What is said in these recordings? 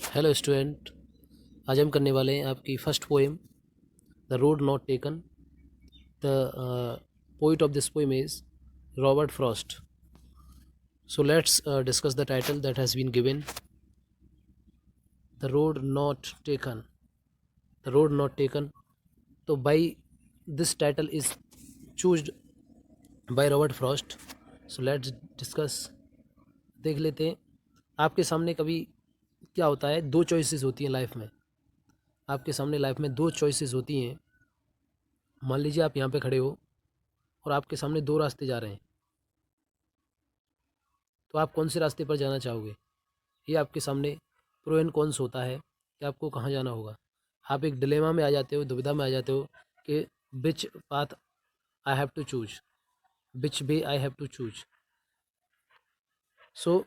Hello student, आज हम करने वाले हैं आपकी first poem the road not taken. The poet of this poem is Robert Frost. So let's discuss the title that has been given, the road not taken. The road not taken, तो by this title is chosen by Robert Frost. So let's discuss. देख लेते हैं आपके सामने कभी क्या होता है। दो चॉइसेस होती हैं लाइफ में। आपके सामने लाइफ में दो चॉइसेस होती हैं। मान लीजिए आप यहाँ पे खड़े हो और आपके सामने दो रास्ते जा रहे हैं, तो आप कौन से रास्ते पर जाना चाहोगे? ये आपके सामने प्रो एंड कॉन्स होता है कि आपको कहाँ जाना होगा। आप एक डिलेमा में आ जाते हो, दुविधा में आ जाते हो कि which path I have to choose, which way I have to choose. So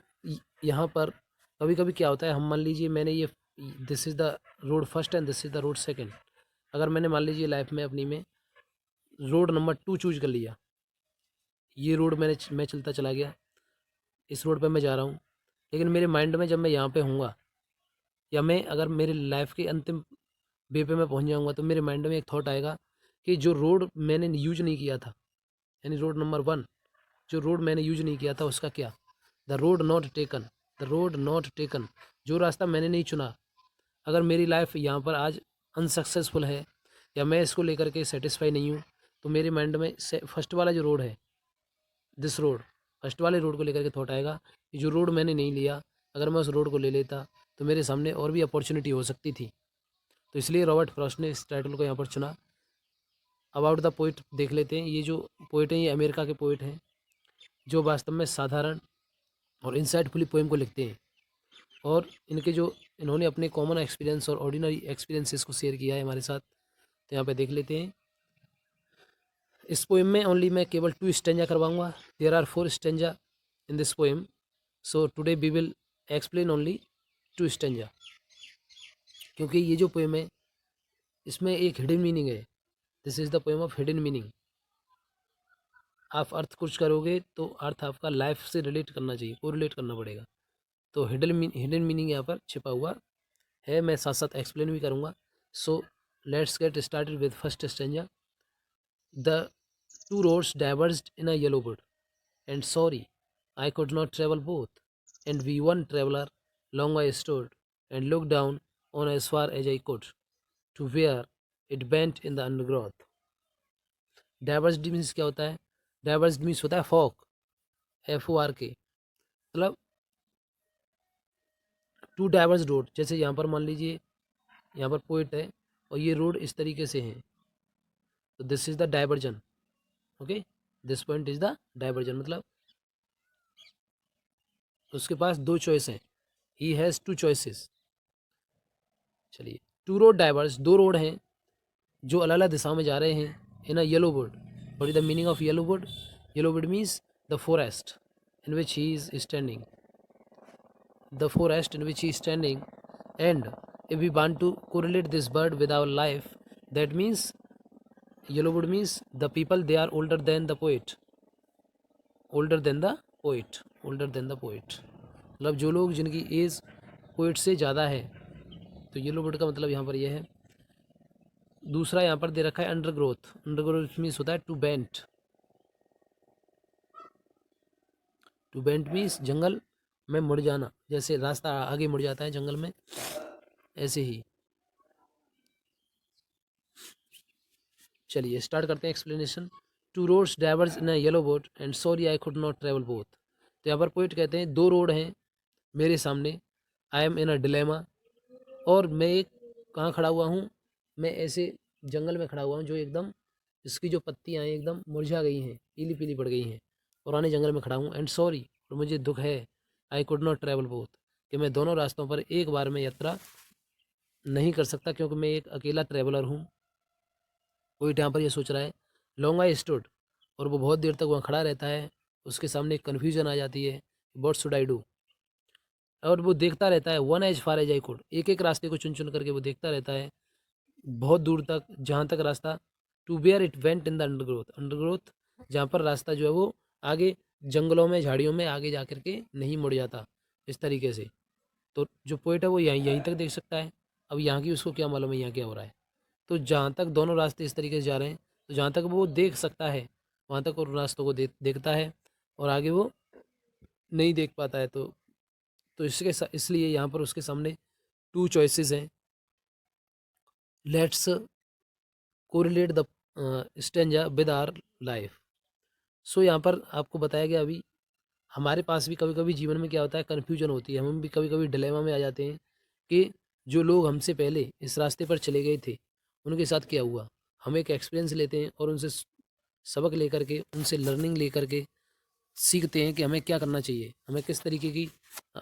यहाँ पर कभी कभी क्या होता है, हम मान लीजिए मैंने ये this is the road first and this is the road second. अगर मैंने मान लीजिए लाइफ में अपनी में रोड नंबर 2 चूज कर लिया, ये रोड मैं चलता चला गया, इस रोड पे मैं जा रहा हूँ, लेकिन मेरे माइंड में जब मैं यहाँ पे हूँगा या मैं अगर मेरे लाइफ के अंतिम वे पे मैं पहुँच जाऊँगा, तो मेरे माइंड में एक थॉट आएगा कि जो रोड मैंने यूज नहीं किया था, यानी रोड नंबर 1, जो रोड मैंने यूज नहीं किया था उसका क्या? The road not taken, the road not taken, जो रास्ता मैंने नहीं चुना। अगर मेरी लाइफ यहाँ पर आज अनसक्सेसफुल है या मैं इसको लेकर के सेटिस्फाई नहीं हूँ, तो मेरे माइंड में फर्स्ट वाला जो रोड है, दिस रोड, फर्स्ट वाले रोड को लेकर के थॉट आएगा कि जो रोड मैंने नहीं लिया, अगर मैं उस रोड को ले लेता तो मेरे सामने और भी अपॉर्चुनिटी हो सकती थी। तो इसलिए रॉबर्ट फ्रॉस्ट ने इस टाइटल को यहाँ पर चुना। अबाउट द पोइट देख लेते हैं। ये जो पोइट हैं ये अमेरिका के पोइट हैं, जो वास्तव में साधारण और इंसाइटफुली पोएम को लिखते हैं। और इनके जो इन्होंने अपने कॉमन एक्सपीरियंस और ऑर्डिनरी एक्सपीरियंसेस को शेयर किया है हमारे साथ। तो यहाँ पे देख लेते हैं। इस पोएम में ओनली मैं केवल 2 स्टेंजा करवाऊंगा। There are 4 stanza in this poem, so today we will explain only 2 stanza. क्योंकि ये जो पोएम है इसमें एक हिडन मीनिंग है। This is the poem of hidden meaning. आप अर्थ कुछ करोगे तो अर्थ आपका लाइफ से रिलेट करना चाहिए, को रिलेट करना पड़ेगा। तो हिडन मीनिंग यहाँ पर छिपा हुआ है। मैं साथ साथ एक्सप्लेन भी करूँगा। So let's get started with first stanza. The two roads diverged in a yellow wood, and sorry, I could not travel both. And we one traveler long I stood, and looked down on as far as I could, to where it bent in the undergrowth. Diverged means क्या होता है? Diverged means होता है Fock, FORK, मतलब to diverse road. जैसे यहाँ पर मान लीजिए यहाँ पर पोइट है और ये रोड इस तरीके से है, तो this is the diversion. Okay, this point is the diversion, मतलब उसके पास दो चॉइस हैं। He has 2 choices. चलिए, 2 रोड डाइवर्स, 2 रोड हैं जो अलग अलग दिशा में जा रहे हैं in a yellow wood. What is the meaning of yellow wood? Yellow wood means the forest in which he is standing, the forest in which he is standing. And if we want to correlate this bird with our life, that means yellow wood means the people they are older than the poet, older than the poet, older than the poet, मतलब जो लोग जिनकी as poet से ज़्यादा है। तो yellow would का मतलब यहाँ पर यह है। दूसरा यहाँ पर दे रखा है अंडरग्रोथ। अंडरग्रोथ मीन्स होता है to bent. To bent means जंगल में मुड़ जाना, जैसे रास्ता आगे मुड़ जाता है जंगल में, ऐसे ही। चलिए स्टार्ट करते हैं explanation. Two roads diverse in a yellow boat and sorry I could not travel both. तो यहाँ पर पोइट कहते हैं दो रोड हैं मेरे सामने, I am in a dilemma, और मैं एक कहाँ खड़ा हुआ हूँ, मैं ऐसे जंगल में खड़ा हुआ हूँ जो एकदम, इसकी जो पत्तियाँ हैं एकदम मुरझा गई हैं, पीली पीली पड़ गई हैं, पुराने जंगल में खड़ा हूँ। एंड सॉरी, और मुझे दुख है, आई कुड नॉट ट्रैवल बोथ, कि मैं दोनों रास्तों पर एक बार में यात्रा नहीं कर सकता, क्योंकि मैं एक अकेला ट्रैवलर हूँ। कोई यहाँ पर ये सोच रहा है। लॉन्ग आई स्टूड, और वो बहुत देर तक वहाँ खड़ा रहता है। उसके सामने एक कन्फ्यूजन आ जाती है, व्हाट शुड आई डू। और वो देखता रहता है, one as far as I could, एक एक रास्ते को चुन चुन करके वो देखता रहता है बहुत दूर तक, जहाँ तक रास्ता, to where it went in the undergrowth, undergrowth जहाँ पर रास्ता जो है वो आगे जंगलों में, झाड़ियों में आगे जा करके नहीं मुड़ जाता, इस तरीके से। तो जो पोइट है वो यहीं यहीं तक देख सकता है। अब यहाँ की उसको क्या मालूम है यहाँ क्या हो रहा है। तो जहाँ तक दोनों रास्ते इस तरीके से जा रहे हैं, तो जहाँ तक वो देख सकता है वहाँ तक उन रास्तों को देखता है, और आगे वो नहीं देख पाता है। तो इसलिए यहाँ पर उसके सामने टू चॉइसेस हैं। Let's correlate the stanza with our life. So यहाँ पर आपको बताया गया अभी, हमारे पास भी कभी कभी जीवन में क्या होता है, कन्फ्यूजन होती है, हम भी कभी कभी डिलेमा में आ जाते हैं कि जो लोग हमसे पहले इस रास्ते पर चले गए थे उनके साथ क्या हुआ। हम एक एक्सपीरियंस लेते हैं और उनसे सबक लेकर के, उनसे लर्निंग लेकर के सीखते हैं कि हमें क्या करना चाहिए, हमें किस तरीके की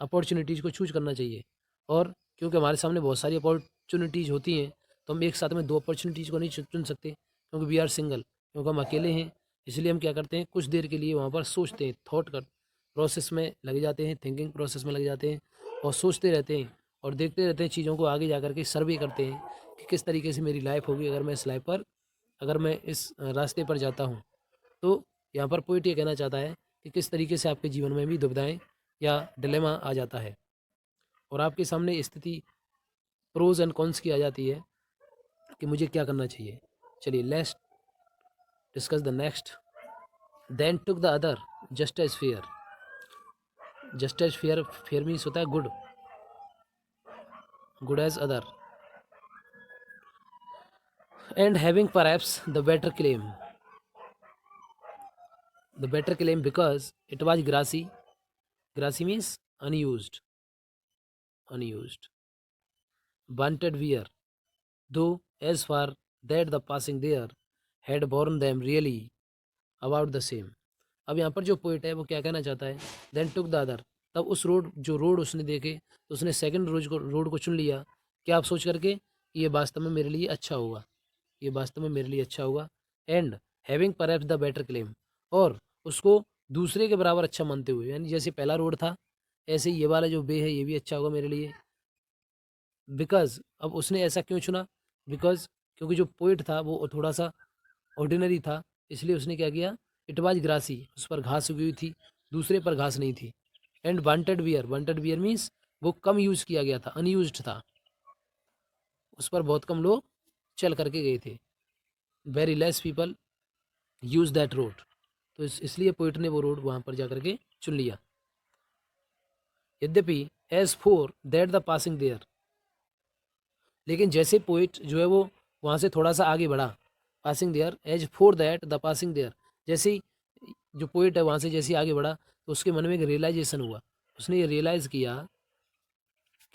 अपॉर्चुनिटीज़ को चूज करना चाहिए। और क्योंकि हमारे सामने बहुत सारी अपॉर्चुनिटीज़ होती हैं, तो हम एक साथ में दो अपॉर्चुनिटीज़ को नहीं चुन सकते, क्योंकि वी आर सिंगल, क्योंकि हम अकेले हैं। इसलिए हम क्या करते हैं, कुछ देर के लिए वहाँ पर सोचते हैं, थॉट कर प्रोसेस में लग जाते हैं, थिंकिंग प्रोसेस में लग जाते हैं, और सोचते रहते हैं और देखते रहते हैं चीज़ों को, आगे जा कर के सर्वे करते हैं कि किस तरीके से मेरी लाइफ होगी अगर मैं इस रास्ते पर जाता हूँ। तो यहाँ पर पोइट ये कहना चाहता है कि किस तरीके से आपके जीवन में भी दुविधाएं या डिलेमा आ जाता है, और आपके सामने स्थिति प्रोज एंड कॉन्स की आ जाती है कि मुझे क्या करना चाहिए। चलिए let's discuss the next. Then took the other just as fair. Just as fair, fair means होता है good, good as other, and having perhaps the better claim because it was grassy. Grassy means unused wanted wear, though as far that the passing there had borne them really about the same। अब यहाँ पर जो poet है वो क्या कहना चाहता है, देन टुक द अदर, तब उस रोड उसने देखे तो उसने सेकंड रोड को चुन लिया। क्या आप सोच करके, ये वास्तव में मेरे लिए अच्छा होगा, ये वास्तव में मेरे लिए अच्छा होगा। And having perhaps the better claim, और उसको दूसरे के बराबर अच्छा मानते हुए, यानी जैसे पहला रोड था ऐसे ये वाला जो वे है ये भी अच्छा होगा मेरे लिए। बिकॉज अब उसने ऐसा क्यों चुना, बिकॉज क्योंकि जो पोइट था वो थोड़ा सा ऑर्डिनरी था, इसलिए उसने क्या किया, इट वाज ग्रासी, उस पर घास उगी हुई थी, दूसरे पर घास नहीं थी। एंड वांटेड बियर मीन्स वो कम यूज किया गया था, अनयूज्ड था, उस पर बहुत कम लोग चल करके गए थे, very less people use that road. तो इसलिए पोइट ने वो रोड वहाँ पर जा करके चुन लिया। यद्यपि as for that the passing there, लेकिन जैसे पोइट जो है वो वहाँ से थोड़ा सा आगे बढ़ा, passing there as for that the passing there, जैसे ही जो पोइट है वहाँ से जैसे ही आगे बढ़ा तो उसके मन में एक रियलाइजेशन हुआ, उसने ये रियलाइज़ किया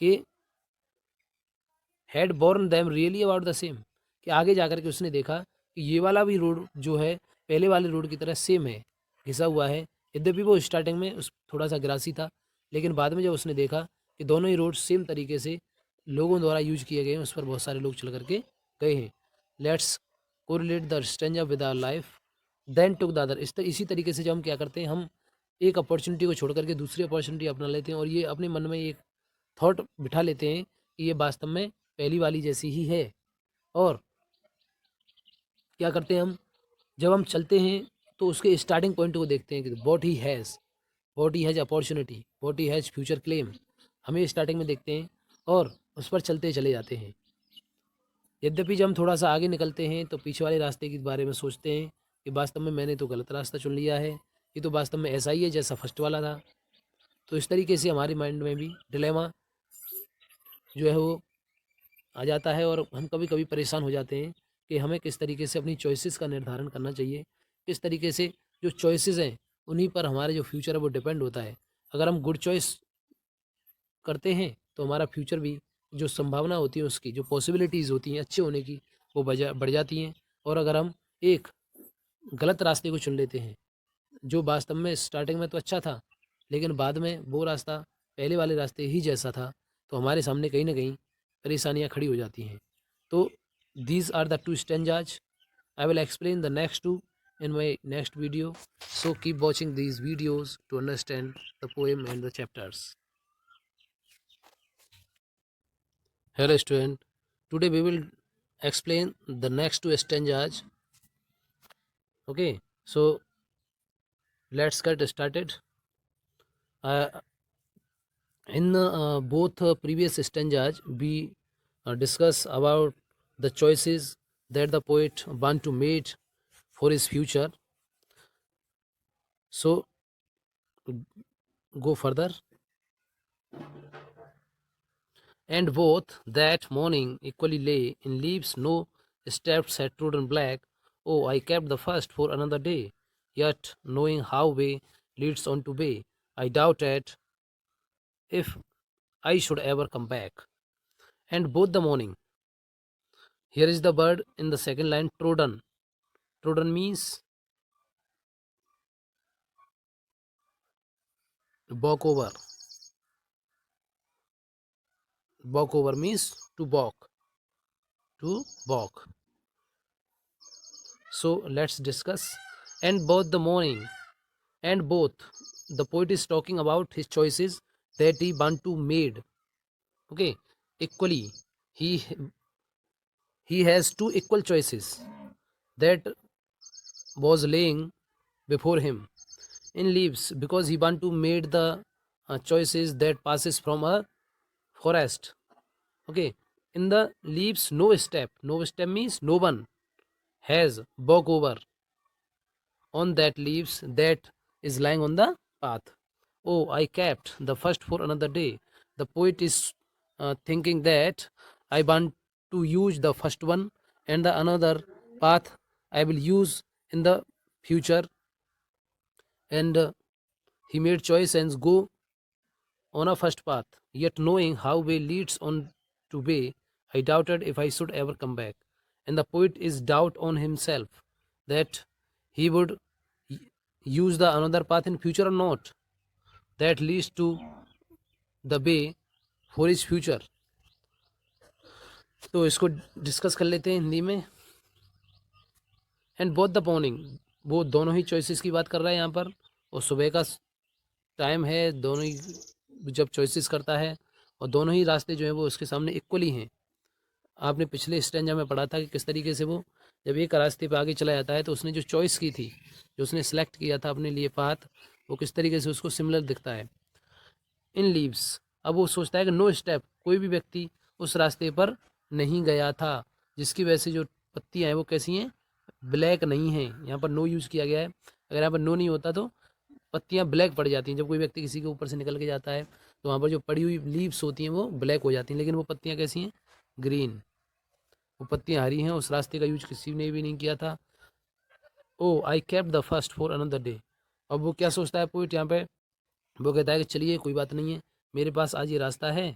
कि had born them really about the same, कि आगे जाकर के उसने देखा कि ये वाला भी रोड जो है पहले वाले रोड की तरह सेम है, घिसा हुआ है। यद्यपि वो स्टार्टिंग में उस थोड़ा सा ग्रासी था, लेकिन बाद में जब उसने देखा कि दोनों ही रोड सेम तरीके से लोगों द्वारा यूज किए गए हैं, उस पर बहुत सारे लोग चल करके गए हैं। Let's correlate the stranger with our life then took the other. इसी तरीके से जब हम क्या करते हैं, हम एक अपॉर्चुनिटी को छोड़ करके दूसरी अपॉर्चुनिटी अपना लेते हैं, और ये अपने मन में एक थॉट बिठा लेते हैं कि ये वास्तव में पहली वाली जैसी ही है। और क्या करते हैं हम, जब हम चलते हैं तो उसके स्टार्टिंग पॉइंट को देखते हैं कि what he has opportunity, what he has future claim, हमें स्टार्टिंग में देखते हैं और उस पर चलते चले जाते हैं। यद्यपि जब हम थोड़ा सा आगे निकलते हैं तो पीछे वाले रास्ते के बारे में सोचते हैं कि वास्तव में मैंने तो गलत रास्ता चुन लिया है, ये तो वास्तव में ऐसा ही है जैसा फर्स्ट वाला था। तो इस तरीके से हमारे माइंड में भी डिलेमा जो है वो आ जाता है, और हम कभी कभी परेशान हो जाते हैं कि हमें किस तरीके से अपनी चॉइसेस का निर्धारण करना चाहिए, किस तरीके से जो चॉइसेस हैं उन्हीं पर हमारे जो फ्यूचर है वो डिपेंड होता है। अगर हम गुड चॉइस करते हैं तो हमारा फ्यूचर भी, जो संभावना होती है उसकी, जो पॉसिबिलिटीज़ होती हैं अच्छे होने की, वो बढ़ जाती हैं। और अगर हम एक गलत रास्ते को चुन लेते हैं जो वास्तव में स्टार्टिंग में तो अच्छा था, लेकिन बाद में वो रास्ता पहले वाले रास्ते ही जैसा था, तो हमारे सामने कहीं ना कहीं परेशानियाँ खड़ी हो जाती हैं। तो these are the two stanzas. I will explain the next two in my next video. So keep watching these videos to understand the poem and the chapters. Hello student. Today we will explain the next two stanzas. Okay. So let's get started. Uh, In both previous stanzas, we discuss about the choices that the poet want to make for his future. So go further. And both that morning equally lay in leaves no steps had trodden black. Oh, I kept the first for another day. Yet, knowing how way leads on to way, I doubted if I should ever come back. And both the morning. Here is the bird in the second line, trodden. Trodden means walk over. Walk over means to walk. To walk. So let's discuss. And both the morning. And both. The poet is talking about his choices that he Bantu made. Okay. Equally. He he has two equal choices that was laying before him in leaves because he want to made the choices that passes from a forest. Okay, in the leaves no step means no one has walk over on that leaves that is lying on the path. Oh, I kept the first for another day. The poet is thinking that I want to use the first one and the another path I will use in the future. And he made choice and go on a first path. Yet knowing how way leads on to way, I doubted if I should ever come back. And the poet is doubt on himself that he would use the another path in future or not. That leads to the way for his future. तो इसको discuss कर लेते हैं हिंदी में. And both the morning, वो दोनों ही choices की बात कर रहा है यहाँ पर. और सुबह का टाइम है, दोनों ही जब चॉइसेस करता है और दोनों ही रास्ते जो हैं वो उसके सामने इक्वली हैं. आपने पिछले स्टेंजा में पढ़ा था कि किस तरीके से वो जब एक रास्ते पे आगे चला जाता है तो उसने जो चॉइस की थी, जो उसने सेलेक्ट किया था अपने लिए पाथ, वो किस तरीके से उसको सिमिलर दिखता है इन लीव्स. अब वो सोचता है कि नो स्टेप, कोई भी व्यक्ति उस रास्ते पर नहीं गया था, जिसकी वजह से जो पत्तियाँ हैं वो कैसी हैं, ब्लैक नहीं हैं. यहाँ पर नो यूज़ किया गया है. अगर यहाँ पर नो नहीं होता तो पत्तियाँ ब्लैक पड़ जाती हैं. जब कोई व्यक्ति किसी के ऊपर से निकल के जाता है तो वहाँ पर जो पड़ी हुई लीव्स होती हैं वो ब्लैक हो जाती हैं, लेकिन वो पत्तियाँ कैसी हैं, ग्रीन. वो पत्तियाँ हरी हैं. उस रास्ते का यूज किसी ने भी नहीं किया था. Oh I kept the first for another day. अब वो क्या सोचता है पोइट यहाँ पे, वो कहता है कि चलिए कोई बात नहीं है, मेरे पास आज ये रास्ता है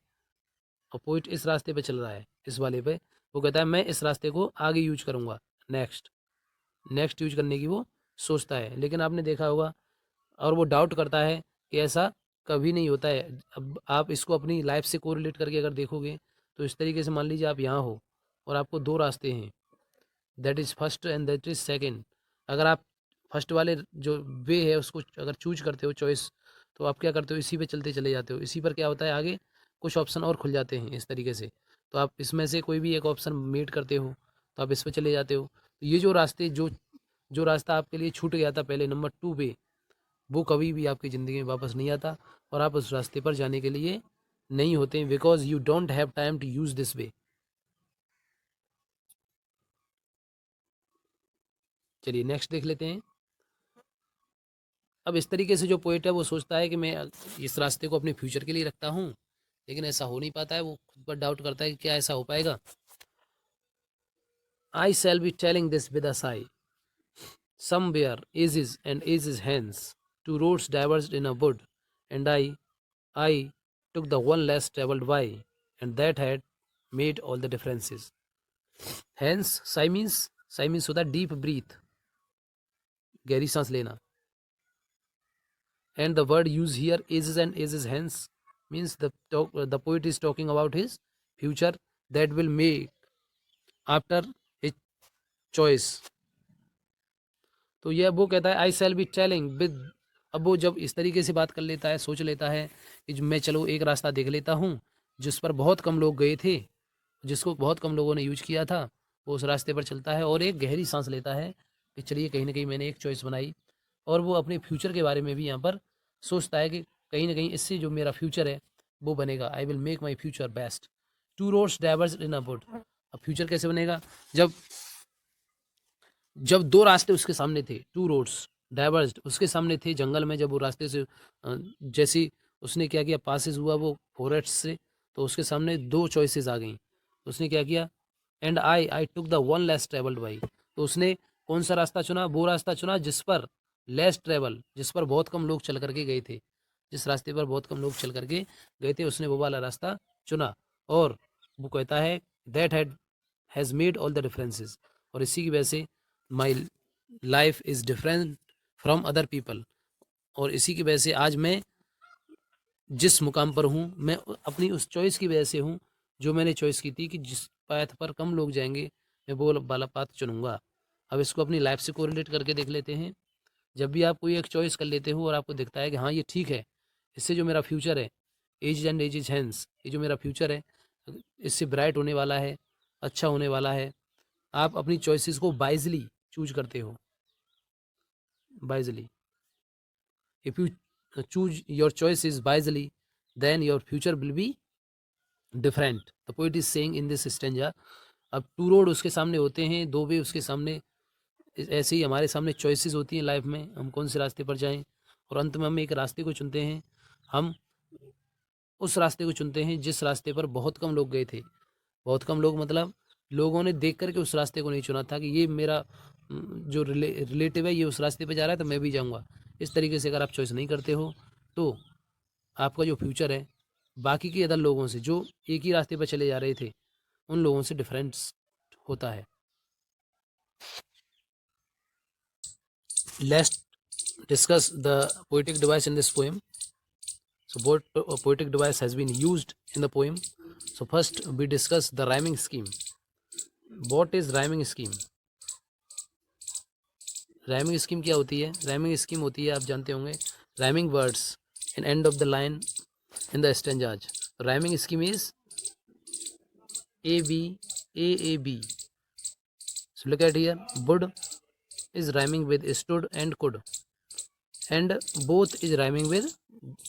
और पोइट इस रास्ते पे चल रहा है, इस वाले पे. वो कहता है मैं इस रास्ते को आगे यूज करूँगा, नेक्स्ट नेक्स्ट यूज करने की वो सोचता है. लेकिन आपने देखा होगा और वो डाउट करता है कि ऐसा कभी नहीं होता है. अब आप इसको अपनी लाइफ से कोरिलेट करके अगर देखोगे तो इस तरीके से मान लीजिए आप यहाँ हो और आपको दो रास्ते हैं, that is first and that is second. अगर आप फर्स्ट वाले जो वे है उसको अगर चूज करते हो चॉइस, तो आप क्या करते हो, इसी पे चलते चले जाते हो. इसी पर क्या होता है, आगे कुछ ऑप्शन और खुल जाते हैं इस तरीके से. तो आप इसमें से कोई भी एक ऑप्शन मेट करते हो तो आप इस पर चले जाते हो. तो ये जो रास्ते जो जो रास्ता आपके लिए छूट गया था पहले नंबर 2 पे, वो कभी भी आपकी ज़िंदगी में वापस नहीं आता और आप उस रास्ते पर जाने के लिए नहीं होते, because you don't have time to use this way. चलिए नेक्स्ट देख लेते हैं. अब इस तरीके से जो पोइट है वो सोचता है कि मैं इस रास्ते को अपने फ्यूचर के लिए रखता हूँ, लेकिन ऐसा हो नहीं पाता है. वो खुद पर डाउट करता है कि क्या ऐसा हो पाएगा. I shall be telling this with a sigh, somewhere ages and ages hence, two roads diverged in a wood, and I took the one less traveled by, and that had made all the differences. Hence, sigh means होता है deep breath, गहरी सांस लेना. And the word used here, ages and ages hence, means the poet is talking about his future that will make after his choice. तो यह वो कहता है आई शैल बी टेलिंग विद. अब वो जब इस तरीके से बात कर लेता है, सोच लेता है कि मैं चलो एक रास्ता देख लेता हूँ जिस पर बहुत कम लोग गए थे, जिसको बहुत कम लोगों ने यूज किया था, वो उस रास्ते पर चलता है और एक गहरी सांस लेता है कि चलिए कहीं ना कहीं मैंने एक चॉइस बनाई. और वो अपने फ्यूचर के बारे में भी यहाँ पर सोचता है कि कहीं ना कहीं इससे जो मेरा फ्यूचर है वो बनेगा, I will make my future best. Two roads diverse in a wood. अब फ्यूचर कैसे बनेगा? जब जब दो रास्ते उसके सामने थे, टू रोड्स डाइवर्स्ड उसके सामने थे जंगल में, जब वो रास्ते से जैसी उसने क्या किया, पासेस हुआ वो फॉरेस्ट से, तो उसके सामने दो चॉइसेस आ गई। तो उसने क्या किया, and I took the one less travelled by. तो उसने कौन सा रास्ता चुना? वो रास्ता चुना जिस पर लेस ट्रेवल, जिस पर बहुत कम लोग चल करके गए थे, जिस रास्ते पर बहुत कम लोग चल करके गए थे, उसने वो वाला रास्ता चुना। और वो कहता है that has made all the differences. और इसी की वजह से my life is different from other people. और इसी की वजह से आज मैं जिस मुकाम पर हूँ, मैं अपनी उस चॉइस की वजह से हूँ, जो मैंने चॉइस की थी कि जिस पाथ पर कम लोग जाएंगे मैं वो वाला पाथ चुनूंगा। अब इसको अपनी लाइफ से कोरिलेट करके देख लेते हैं। जब भी आप कोई एक चॉइस कर लेते हो और आपको दिखता है कि हाँ ये ठीक है, इससे जो मेरा फ्यूचर है, age and age is hence, ये जो मेरा फ्यूचर है इससे ब्राइट होने वाला है, अच्छा होने वाला है, आप अपनी चॉइसेस को वाइजली चूज करते हो। Wisely, if you choose your choices wisely, then your future will be different. The poet is saying in this stanza। अब टू रोड उसके सामने होते हैं, दो वे उसके सामने, ऐसे ही हमारे सामने चॉइसेस होती हैं लाइफ में, हम कौन से रास्ते पर जाएं, और अंत में हम एक रास्ते को चुनते हैं। हम उस रास्ते को चुनते हैं जिस रास्ते पर बहुत कम लोग गए थे। बहुत कम लोग मतलब लोगों ने देख करके उस रास्ते को नहीं चुना था कि ये मेरा जो रिलेटिव है ये उस रास्ते पे जा रहा है तो मैं भी जाऊंगा। इस तरीके से अगर आप चॉइस नहीं करते हो तो आपका जो फ्यूचर है बाकी के अदर लोगों से जो एक ही रास्ते पर चले जा रहे थे उन लोगों से डिफरेंस होता है। Let's discuss the poetic device in this poem. So what poetic device has been used in the poem? So first we discuss the rhyming scheme. What is rhyming scheme? Rhyming scheme क्या होती है? Rhyming scheme होती है, आप जानते होंगे, rhyming words in end of the line in the stanza. Rhyming scheme is A B A A B. So look at here, would is rhyming with stood and could, and both is rhyming with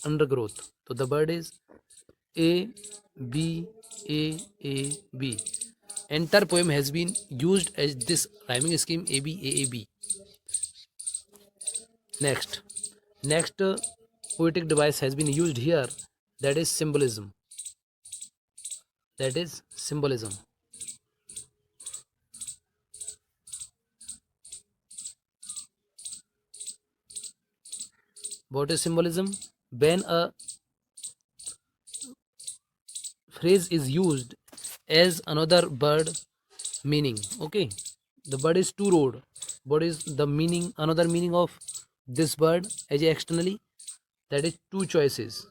undergrowth. So the word is A B A A B. Entire poem has been used as this rhyming scheme A B A A B. Next poetic device has been used here, that is symbolism. That is symbolism. What is symbolism? When a phrase is used as another word meaning. Okay, the word is two road. What is the meaning, another meaning of this word as externally? That is two choices.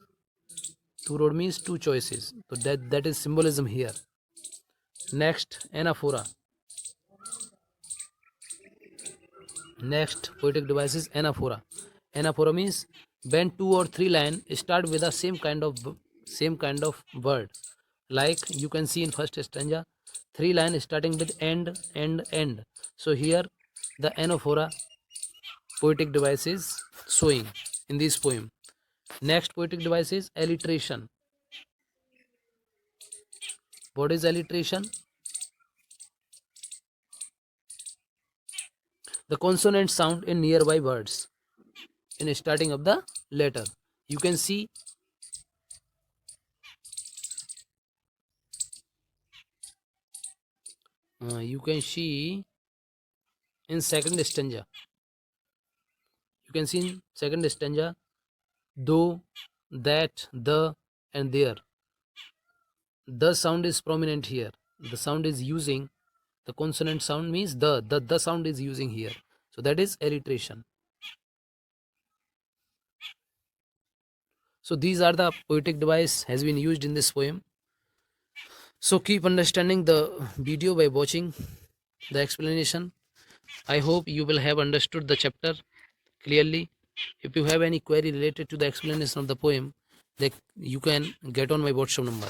Two road means two choices. So that is symbolism here. Next, anaphora. Next poetic device is anaphora. Anaphora means when two or three lines start with the same kind of word. Like you can see in first stanza, three lines starting with end, end, end. So here the anaphora poetic device is showing in this poem. Next poetic device is alliteration. What is alliteration? The consonant sound in nearby words in starting of the letter. You can see in second stanza. You can see in second stanza, though, that, the, and there. The sound is prominent here. The sound is using the consonant sound means the sound is using here. So that is alliteration. So these are the poetic device has been used in this poem. So keep understanding the video by watching the explanation. I hope you will have understood the chapter clearly. If you have any query related to the explanation of the poem, that you can get on my WhatsApp number.